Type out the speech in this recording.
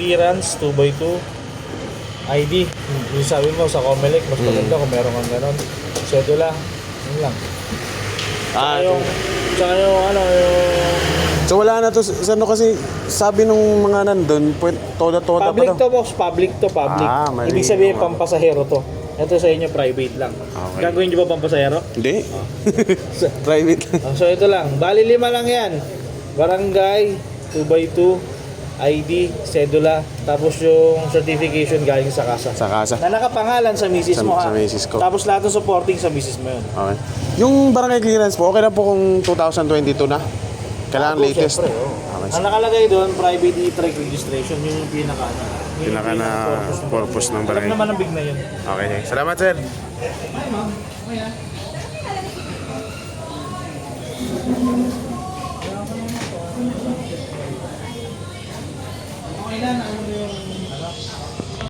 clearance, 2x2, ID. Yung sabi mo sa Comelec, mas maganda kung meron kang ganon. Sedula, yun lang. Tsaka yung ano, So wala na to, ano kasi sabi nung mga nandun, toda-toda pa public daw. to boss, public to public. Mali. Ibig sabihin pampasahero to. Ito sa inyo private lang. Okay. Gagawin niyo ba pampasahero? Hindi. Private lang. So ito lang, bali 5 lang yan. Barangay, 2x2, ID, sedula, tapos yung certification galing sa kasa. Sa kasa. Na nakapangalan sa misis mo ha. Sa misis ko. Tapos lahat ng supporting sa misis mo yun. Okay. Yung barangay clearance po, okay na po kung 2022 na? Kailangan latest. Siyempre, Okay. Ang nakalagay doon, private e-trike registration, yun yung pinaka Na purpose ng barangay. Alam naman ang big na yun. Okay. Salamat, sir. Okay lang, ano yung